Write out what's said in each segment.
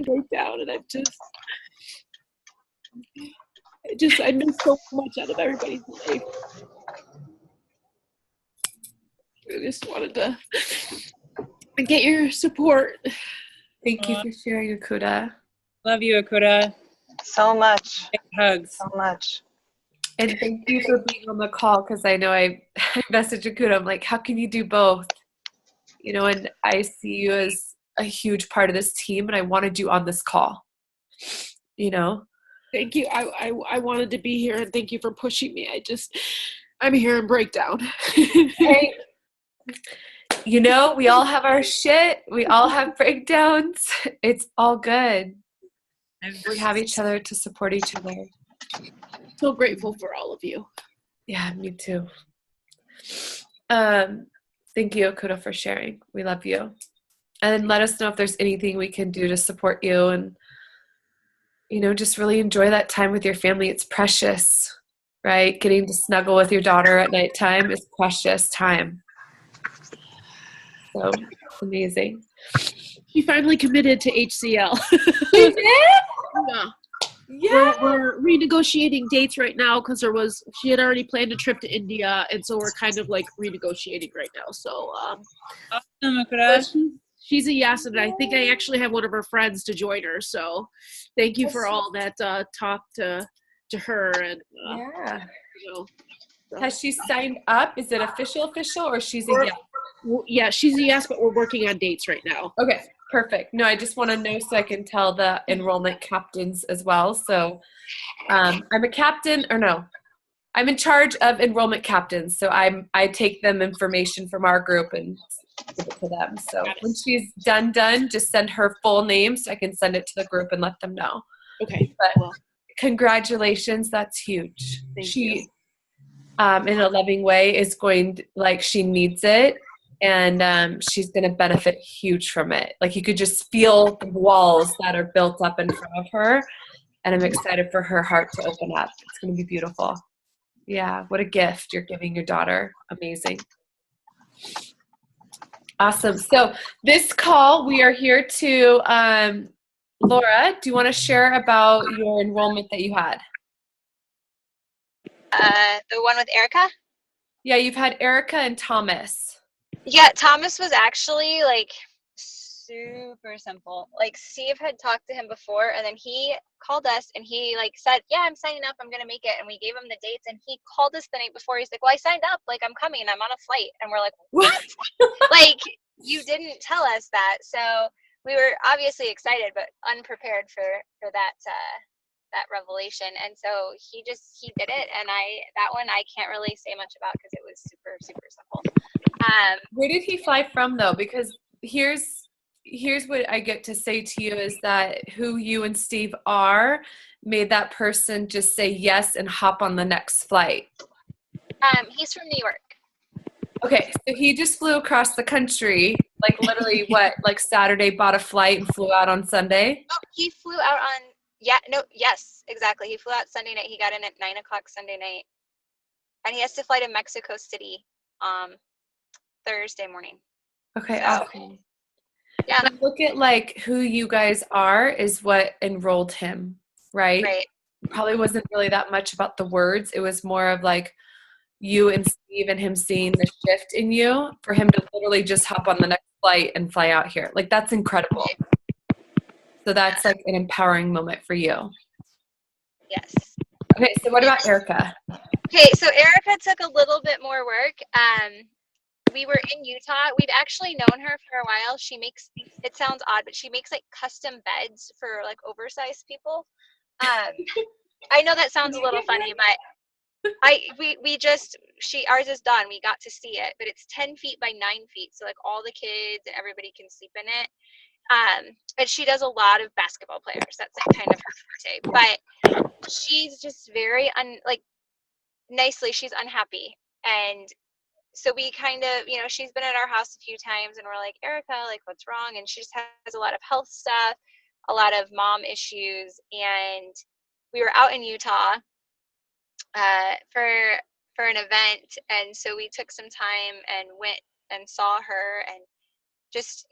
breakdown, and I miss so much out of everybody's life. I just wanted to get your support. Thank you for sharing, Akuda. Love you, Akuda. So much. Big hugs. So much. And thank you for being on the call, because I know I messaged Akuda. I'm like, how can you do both? You know, and I see you as a huge part of this team, and I wanted you on this call. You know? Thank you. I wanted to be here, and thank you for pushing me. I'm here in breakdown. Hey, you know, we all have our shit. We all have breakdowns. It's all good. We have each other to support each other. So grateful for all of you. Yeah, me too. Thank you, Akuda, for sharing. We love you. And let us know if there's anything we can do to support you, and, you know, just really enjoy that time with your family. It's precious, right? Getting to snuggle with your daughter at nighttime is precious time. So amazing. She finally committed to HCL. You did? Yeah. Yeah. We're renegotiating dates right now because she had already planned a trip to India, and so we're kind of like renegotiating right now. So Awesome, Akuda. she's a yes, and I think I actually have one of her friends to join her. So thank you for all that talk to her, and Yeah. you know, so. Has she signed up? Is it official, or she's a yes? Well, yeah, she's a yes, but we're working on dates right now. Okay, perfect. No, I just want to know so I can tell the enrollment captains as well. So I'm a captain, or no, I'm in charge of enrollment captains. So I take them information from our group and give it to them. So when she's done, just send her full name so I can send it to the group and let them know. Okay. But well, congratulations. That's huge. Thank you. In a loving way, is going like she needs it. And she's going to benefit huge from it. Like, you could just feel the walls that are built up in front of her. And I'm excited for her heart to open up. It's going to be beautiful. Yeah, what a gift you're giving your daughter. Amazing. Awesome. So this call, we are here to, Laura, do you want to share about your enrollment that you had? The one with Erica? Yeah, you've had Erica and Thomas. Yeah, Thomas was actually like super simple. Like, Steve had talked to him before, and then he called us and he like said, yeah, I'm signing up, I'm gonna make it. And we gave him the dates, and he called us the night before. He's like, well, I signed up, like, I'm coming, I'm on a flight. And we're like, what? Like, you didn't tell us that. So we were obviously excited but unprepared for that revelation. And so he did it. And that one I can't really say much about because it was super, super simple. Where did he fly from, though? Because here's what I get to say to you is that who you and Steve are made that person just say yes and hop on the next flight. He's from New York. Okay, so he just flew across the country, like literally like Saturday, bought a flight and flew out on Sunday? Oh, he flew out on, yes, exactly. He flew out Sunday night. He got in at 9:00 Sunday night. And he has to fly to Mexico City Thursday morning. Okay, so, awesome. Yeah. But look at like who you guys are is what enrolled him, right? Right. Probably wasn't really that much about the words. It was more of like you and Steve and him seeing the shift in you for him to literally just hop on the next flight and fly out here. Like, that's incredible. So that's like an empowering moment for you. Yes. Okay, so what about Erica? Okay, so Erica took a little bit more work. We were in Utah. We've actually known her for a while. She makes, it sounds odd, but she makes like custom beds for like oversized people. I know that sounds a little funny, but ours is done. We got to see it, but it's 10 feet by 9 feet. So like all the kids and everybody can sleep in it. But she does a lot of basketball players. That's like kind of her forte. But she's just very nicely, she's unhappy. And so we kind of, she's been at our house a few times and we're like, Erica, like, what's wrong? And she just has a lot of health stuff, a lot of mom issues. And we were out in Utah for an event. And so we took some time and went and saw her and just,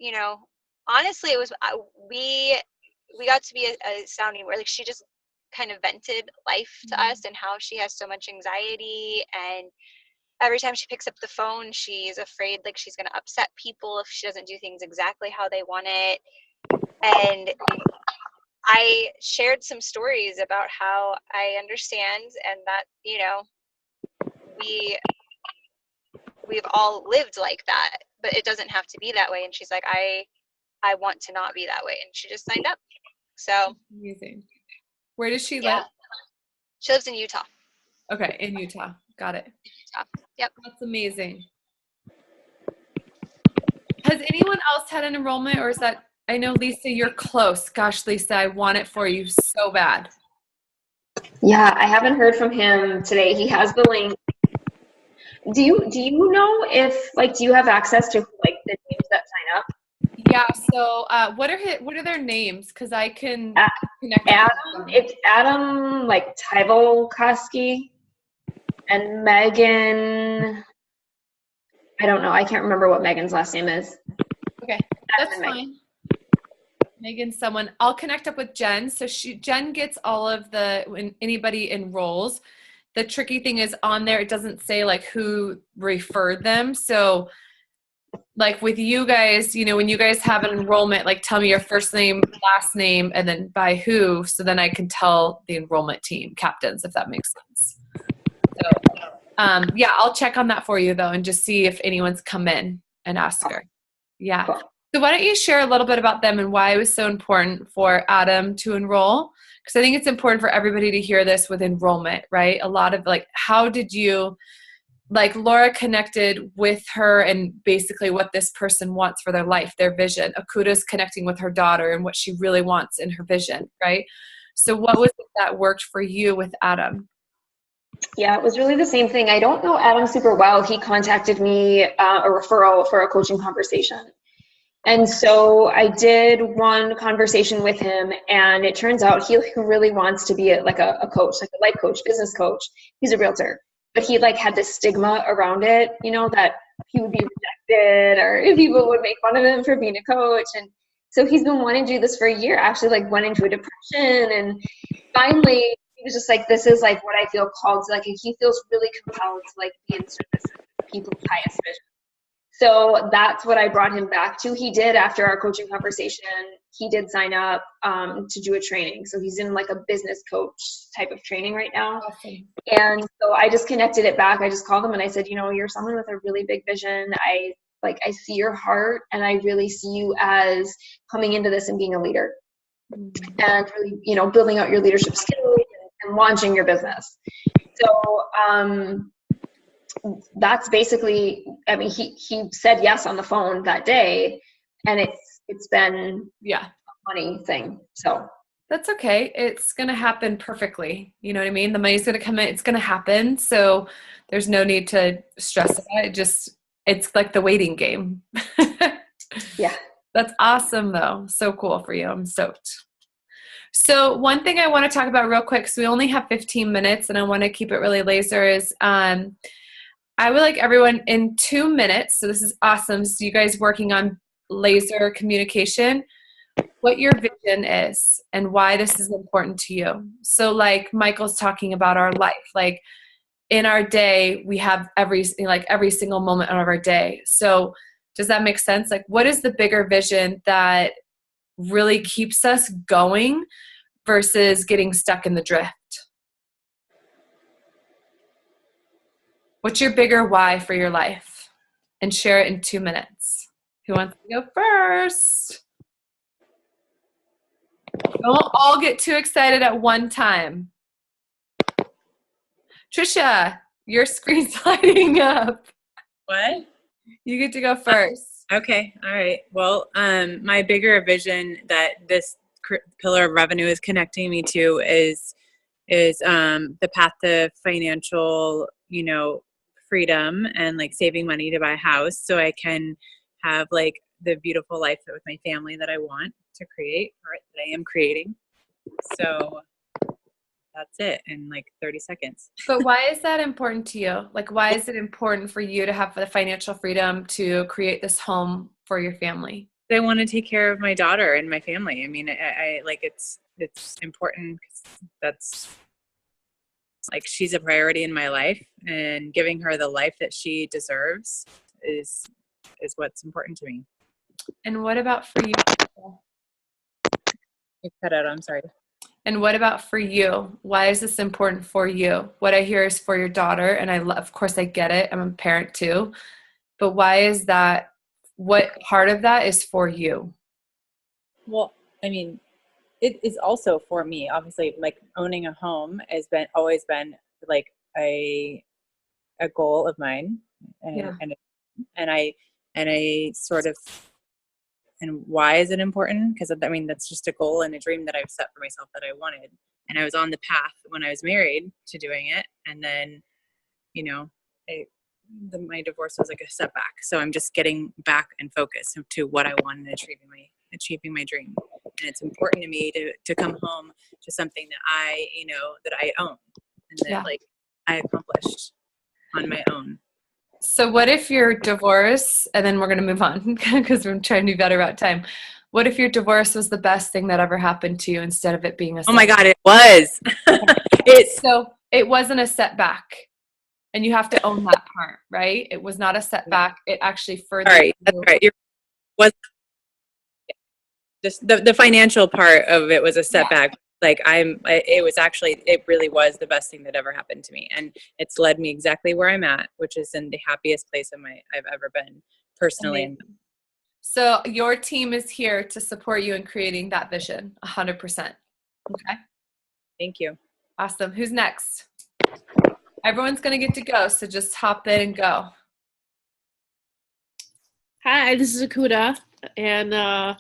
honestly, it was, we got to be a sounding board. Like she just kind of vented life to us and how she has so much anxiety, and every time she picks up the phone, she's afraid like she's going to upset people if she doesn't do things exactly how they want it. And I shared some stories about how I understand, and that, you know, we've all lived like that, but it doesn't have to be that way. And she's like, I want to not be that way. And she just signed up. So Amazing. Where does she yeah, live? she lives in Utah. Okay, in Utah. Got it. Utah. Yep. That's amazing. Has anyone else had an enrollment, or is that, I know Lisa, you're close. Gosh, Lisa, I want it for you so bad. Yeah, I haven't heard from him today. He has the link. Do you know if, like, do you have access to like the names that sign up? Yeah. So, what are their names? Because I can connect. Adam, it's Adam like Tyvolkoski, and Megan. I don't know. I can't remember what Megan's last name is. Okay, that's fine. Megan, someone. I'll connect up with Jen. So Jen gets all of when anybody enrolls. The tricky thing is on there, it doesn't say like who referred them. So like with you guys, you know, when you guys have an enrollment, like tell me your first name, last name, and then by who. So then I can tell the enrollment team captains, if that makes sense. So yeah, I'll check on that for you though, and just see if anyone's come in and ask her. Yeah. So why don't you share a little bit about them and why it was so important for Adam to enroll? Because I think it's important for everybody to hear this with enrollment, right? A lot of like, how did you, like Laura connected with her and basically what this person wants for their life, their vision. Akuta's connecting with her daughter and what she really wants in her vision, right? So what was it that worked for you with Adam? Yeah, it was really the same thing. I don't know Adam super well. He contacted me a referral for a coaching conversation. And so I did one conversation with him, and it turns out he really wants to be like a coach, like a life coach, business coach. He's a realtor, but he like had this stigma around it, you know, that he would be rejected or people would make fun of him for being a coach. And so he's been wanting to do this for a year, actually like went into a depression, and finally he was just like, this is like what I feel called to, like, and he feels really compelled to like be in service of people's highest vision. So that's what I brought him back to. He did, after our coaching conversation, he did sign up to do a training. So he's in like a business coach type of training right now. Awesome. And so I just connected it back. I just called him and I said, you know, you're someone with a really big vision. I see your heart, and I really see you as coming into this and being a leader and really, you know, building out your leadership skills and launching your business. So, that's basically, I mean, he said yes on the phone that day, and it's been a funny thing. So that's okay. It's going to happen perfectly. You know what I mean? The money's going to come in. It's going to happen. So there's no need to stress about it. It's like the waiting game. Yeah. That's awesome though. So cool for you. I'm stoked. So one thing I want to talk about real quick, so we only have 15 minutes and I want to keep it really laser, is I would like everyone in 2 minutes, so this is awesome, so you guys working on laser communication, what your vision is and why this is important to you. So like Michael's talking about our life, like in our day, we have every single moment of our day. So does that make sense? Like what is the bigger vision that really keeps us going versus getting stuck in the drift? What's your bigger why for your life? And share it in 2 minutes. Who wants to go first? Don't all get too excited at one time. Trisha, your screen's lighting up. What? You get to go first. Okay. All right. Well, my bigger vision that this pillar of revenue is connecting me to is the path to financial, you know, freedom and like saving money to buy a house so I can have like the beautiful life with my family that I want to create, or that I am creating. So that's it in like 30 seconds. But why is that important to you? Like, why is it important for you to have the financial freedom to create this home for your family? I want to take care of my daughter and my family. I mean, I like it's important 'cause that's like she's a priority in my life, and giving her the life that she deserves is what's important to me. And what about for you? You cut out. I'm sorry. And what about for you? Why is this important for you? What I hear is for your daughter, and of course I get it. I'm a parent too. But why is that? What part of that is for you? Well, I mean, it is also for me. Obviously, like owning a home has always been like a goal of mine, and Yeah. and I sort of. And why is it important? Because I mean, that's just a goal and a dream that I've set for myself that I wanted. And I was on the path when I was married to doing it. And then, you know, my divorce was like a setback. So I'm just getting back and focus to what I want and achieving my dream. And it's important to me to come home to something that I own and that like I accomplished on my own. So what if your divorce, and then we're going to move on because we're trying to be better about time. What if your divorce was the best thing that ever happened to you instead of it being a setback? Oh my God, it was. So it wasn't a setback, and you have to own that part, right? It was not a setback. It actually furthered. Right, that's right. Just the financial part of it was a setback. Like it really was the best thing that ever happened to me. And it's led me exactly where I'm at, which is in the happiest place I've ever been personally. Amazing. So your team is here to support you in creating that vision 100%. Okay. Thank you. Awesome. Who's next? Everyone's going to get to go. So just hop in and go. Hi, this is Akuda. And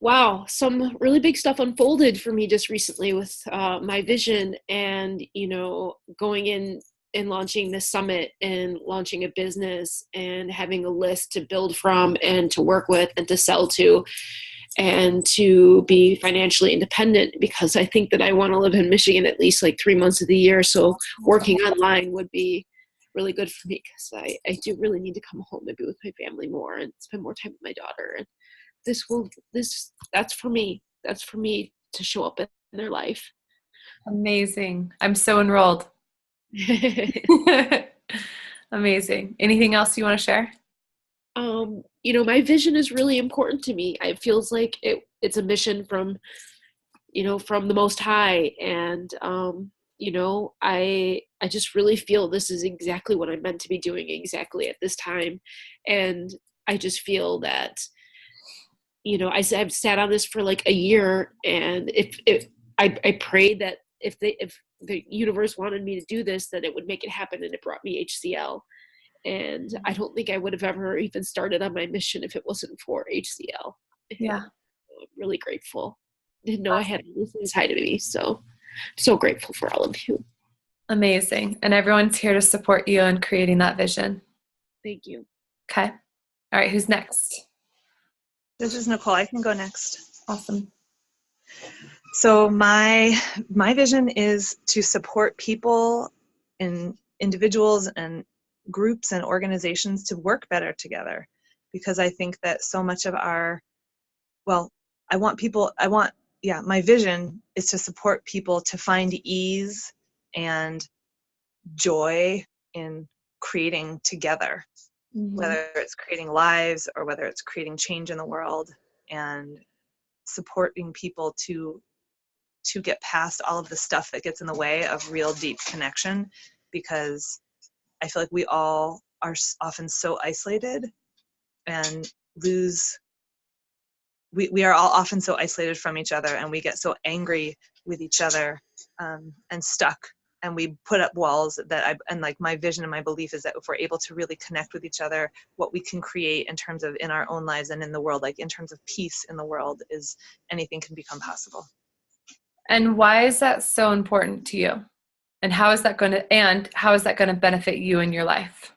wow, some really big stuff unfolded for me just recently with my vision and, going in and launching this summit and launching a business and having a list to build from and to work with and to sell to and to be financially independent, because I think that I want to live in Michigan at least like 3 months of the year. So working online would be really good for me, because I do really need to come home and be with my family more and spend more time with my daughter. And that's for me. That's for me to show up in their life. Amazing. I'm so enrolled. Amazing. Anything else you want to share? My vision is really important to me. It feels like it's a mission from the Most High. And, I just really feel this is exactly what I'm meant to be doing exactly at this time. And I just feel that, I've sat on this for like a year, and I prayed that if the universe wanted me to do this, that it would make it happen, and it brought me HCL. And I don't think I would have ever even started on my mission if it wasn't for HCL. Yeah. I'm really grateful. Didn't know I had this inside of me. So grateful for all of you. Amazing. And everyone's here to support you in creating that vision. Thank you. Okay. All right. Who's next? This is Nicole. I can go next. Awesome. So my vision is to support people and individuals and groups and organizations to work better together, because I think that so much of my vision is to support people to find ease and joy in creating together, whether it's creating lives or whether it's creating change in the world, and supporting people to get past all of the stuff that gets in the way of real deep connection, because I feel like we all are often so isolated and we are all often so isolated from each other, and we get so angry with each other and stuck, and we put up walls and my vision and my belief is that if we're able to really connect with each other, what we can create in terms of in our own lives and in the world, like in terms of peace in the world, is anything can become possible. And why is that so important to you? And how is that going to benefit you in your life?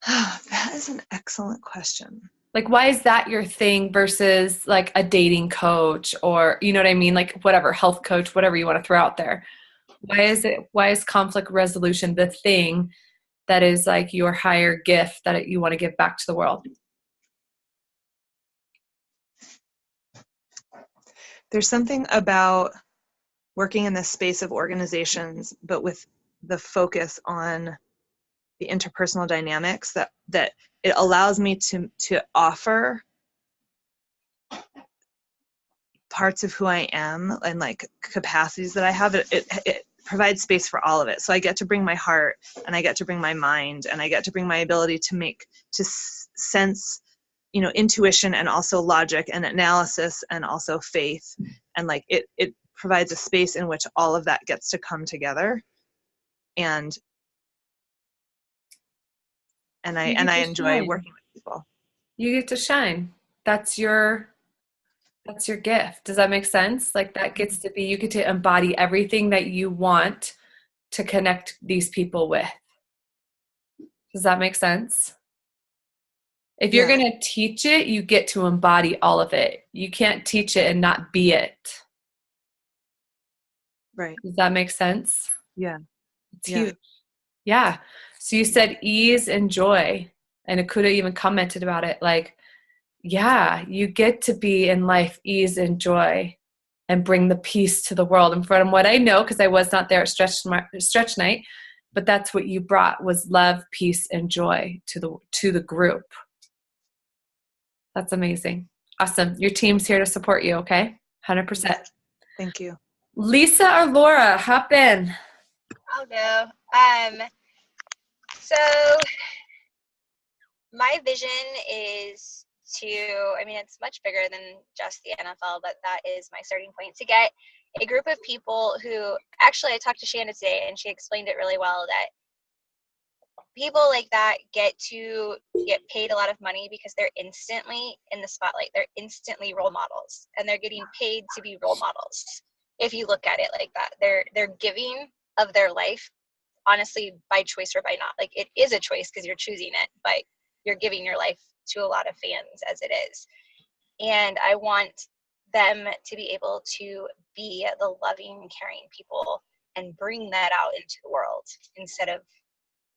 That is an excellent question. Like, why is that your thing versus like a dating coach, or, you know what I mean? Like whatever, health coach, whatever you want to throw out there. Why is conflict resolution the thing that is like your higher gift that you want to give back to the world? There's something about working in this space of organizations, but with the focus on the interpersonal dynamics that it allows me to offer parts of who I am and like capacities that I have. It provides space for all of it. So I get to bring my heart, and I get to bring my mind, and I get to bring my ability to sense, intuition, and also logic and analysis, and also faith. And like it provides a space in which all of that gets to come together. And I enjoy working with people. You get to shine. That's your gift. Does that make sense? Like that gets to be, you get to embody everything that you want to connect these people with. Does that make sense? If you're going to teach it, you get to embody all of it. You can't teach it and not be it. Right. Does that make sense? Yeah. It's huge. Yeah. So you said ease and joy, and Akuda even commented about it. Like, yeah, you get to be in life ease and joy and bring the peace to the world. And from what I know, because I was not there at stretch night, but that's what you brought, was love, peace, and joy to the group. That's amazing. Awesome. Your team's here to support you, okay? 100%. Thank you. Lisa or Laura, hop in. I'll go. So my vision is it's much bigger than just the NFL, but that is my starting point, to get a group of people who, actually I talked to Shanna today and she explained it really well, that people like that get paid a lot of money because they're instantly in the spotlight. They're instantly role models, and they're getting paid to be role models. If you look at it like that, they're giving of their life, honestly, by choice or by not. Like, it is a choice because you're choosing it, but you're giving your life to a lot of fans as it is. And I want them to be able to be the loving, caring people and bring that out into the world instead of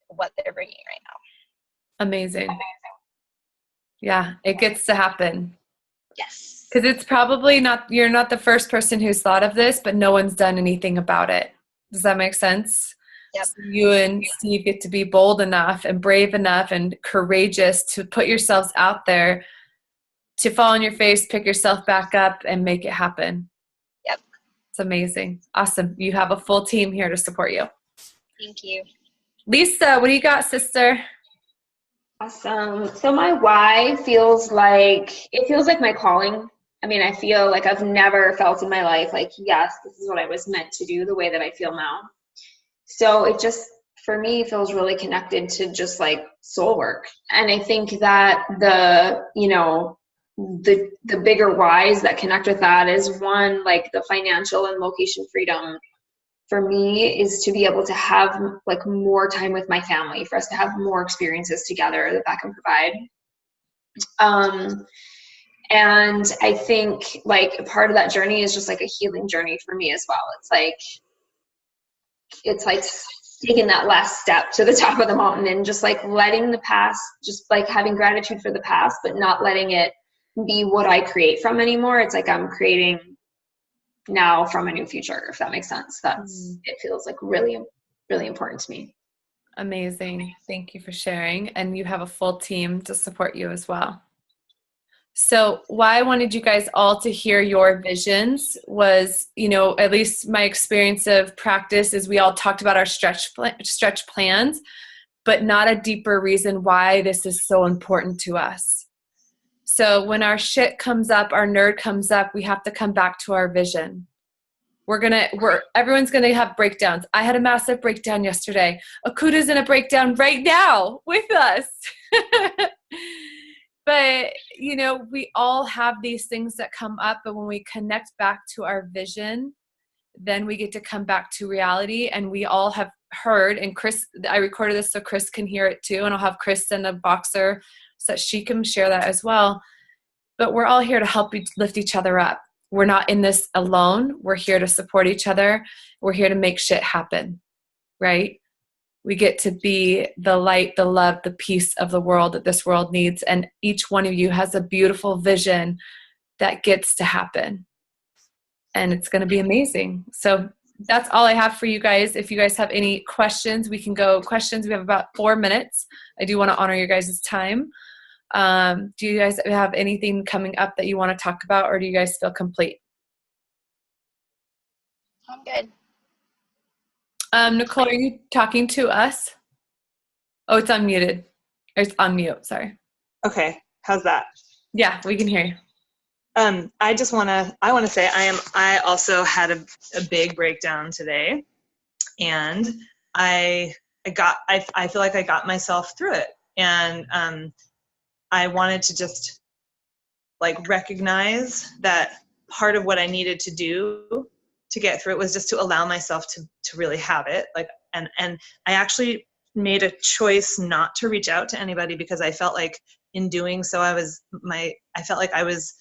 what they're bringing right now. Amazing. Yeah, it gets to happen. Yes. Because it's probably you're not the first person who's thought of this, but no one's done anything about it. Does that make sense? Yep. So you and Steve get to be bold enough and brave enough and courageous to put yourselves out there, to fall on your face, pick yourself back up, and make it happen. Yep. It's amazing. Awesome. You have a full team here to support you. Thank you. Lisa, what do you got, sister? Awesome. So my why feels like my calling. I feel like I've never felt in my life like, yes, this is what I was meant to do, the way that I feel now. So it just, for me, feels really connected to just like soul work. And I think that the bigger whys that connect with that is, one, like the financial and location freedom for me is to be able to have like more time with my family, for us to have more experiences together that can provide. And I think like part of that journey is just like a healing journey for me as well. It's like taking that last step to the top of the mountain and just like letting the past, just like having gratitude for the past, but not letting it be what I create from anymore. It's like I'm creating now from a new future, if that makes sense. It feels like really, really important to me. Amazing. Thank you for sharing. And you have a full team to support you as well. So why I wanted you guys all to hear your visions was, at least my experience of practice is we all talked about our stretch plans, but not a deeper reason why this is so important to us. So when our shit comes up, our nerd comes up, we have to come back to our vision. Everyone's going to have breakdowns. I had a massive breakdown yesterday. Akuda's in a breakdown right now with us. But, we all have these things that come up, but when we connect back to our vision, then we get to come back to reality. And we all have heard, and Chris, I recorded this so Chris can hear it too, and I'll have Chris send a boxer so that she can share that as well. But we're all here to help lift each other up. We're not in this alone. We're here to support each other. We're here to make shit happen, right? We get to be the light, the love, the peace of the world that this world needs. And each one of you has a beautiful vision that gets to happen. and it's going to be amazing. So that's all I have for you guys. If you guys have any questions, we can go questions. We have about 4 minutes. I do want to honor your guys' time. Do you guys have anything coming up that you want to talk about, or do you guys feel complete? I'm good. Nicole, are you talking to us? Oh, it's unmuted. Or it's on mute, sorry. Okay, how's that? Yeah, we can hear you. I want to say I also had a big breakdown today, and I feel like I got myself through it, and I wanted to just like recognize that part of what I needed to do to get through it was just to allow myself to really have it. Like, and I actually made a choice not to reach out to anybody because I felt like in doing so, I felt like I was,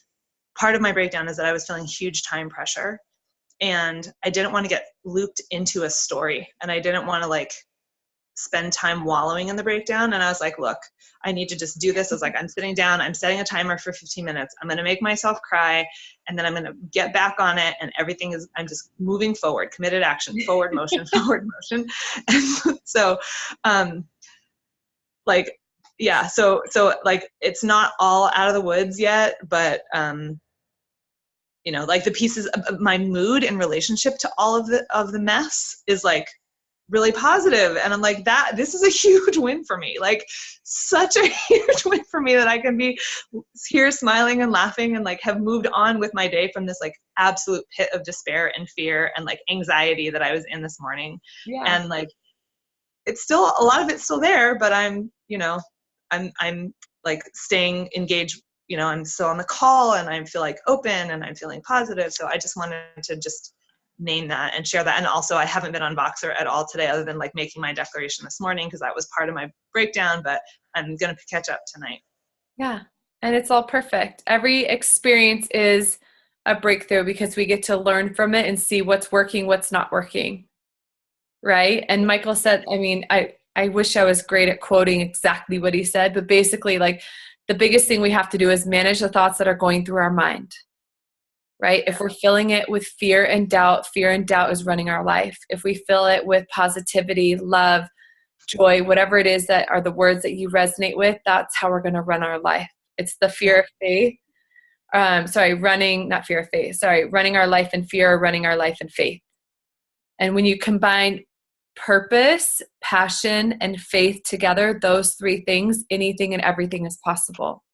part of my breakdown is that I was feeling huge time pressure, and I didn't want to get looped into a story, and I didn't want to like spend time wallowing in the breakdown. And I was like, look, I need to just do this. I was like, I'm sitting down, I'm setting a timer for 15 minutes. I'm going to make myself cry, and then I'm going to get back on it. And I'm just moving forward, committed action, forward motion, forward motion. And so, like, yeah, so like, it's not all out of the woods yet, but, you know, like the pieces of my mood in relationship to all of the mess is like really positive. And I'm like, this is a huge win for me, like such a huge win for me, that I can be here smiling and laughing and like have moved on with my day from this like absolute pit of despair and fear and like anxiety that I was in this morning. Yeah. And like, it's still, a lot of it's still there, but I'm like staying engaged, you know, I'm still on the call, and I feel like open, and I'm feeling positive. So I just wanted to just name that and share that. And also, I haven't been on Voxer at all today, other than like making my declaration this morning, because that was part of my breakdown, but I'm going to catch up tonight. Yeah. And it's all perfect. Every experience is a breakthrough, because we get to learn from it and see what's working, what's not working. Right. And Michael said, I mean, I wish I was great at quoting exactly what he said, but basically, like, the biggest thing we have to do is manage the thoughts that are going through our mind, right? If we're filling it with fear and doubt is running our life. If we fill it with positivity, love, joy, whatever it is that are the words that you resonate with, that's how we're going to run our life. It's the fear of faith. Running our life in fear, or running our life in faith. And when you combine purpose, passion, and faith together, those three things, anything and everything is possible.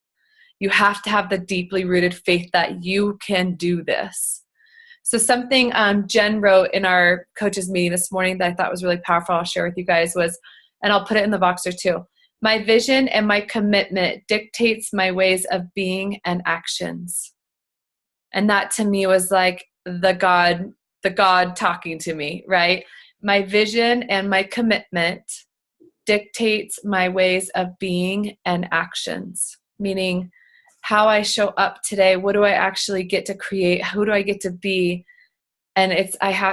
You have to have the deeply rooted faith that you can do this. So something Jen wrote in our coaches meeting this morning that I thought was really powerful, I'll share with you guys, was, and I'll put it in the Voxer too, my vision and my commitment dictates my ways of being and actions. And that to me was like the God talking to me, right? My vision and my commitment dictates my ways of being and actions, meaning how I show up today. What do I actually get to create? Who do I get to be? And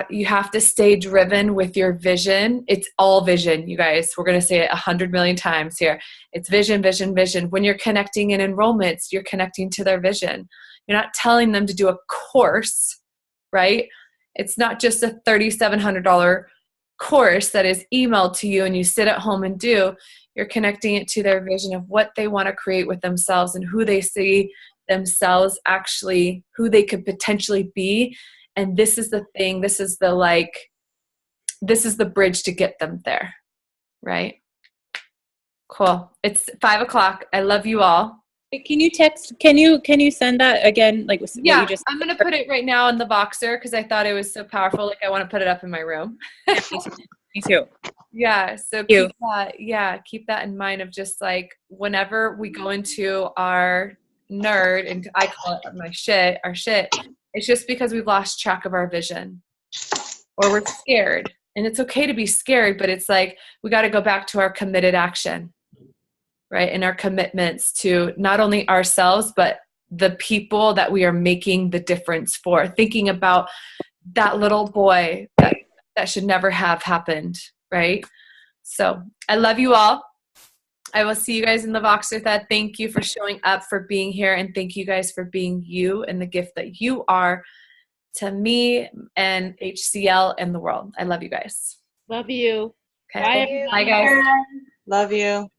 you have to stay driven with your vision. It's all vision, you guys. We're going to say it 100 million times here. It's vision, vision, vision. When you're connecting in enrollments, you're connecting to their vision. You're not telling them to do a course, right? It's not just a $3,700 course that is emailed to you and you sit at home and do. You're connecting it to their vision of what they want to create with themselves and who they see themselves actually, who they could potentially be. And this is the thing, this is the bridge to get them there, right? Cool. It's 5:00. I love you all. Can you send that again? Like, yeah, I'm going to put it right now in the Voxer, because I thought it was so powerful. Like, I want to put it up in my room. Me too. Yeah. So keep that in mind, of just like, whenever we go into our nerd, and I call it our shit, it's just because we've lost track of our vision, or we're scared. And it's okay to be scared, but it's like, we got to go back to our committed action, right? And our commitments to not only ourselves, but the people that we are making the difference for. Thinking about that little boy that should never have happened, right? So I love you all. I will see you guys in the Voxer thread. Thank you for showing up, for being here, and thank you guys for being you and the gift that you are to me and HCL and the world. I love you guys. Love you. Okay. Bye, Thank you. everybody. Bye, guys. Love you.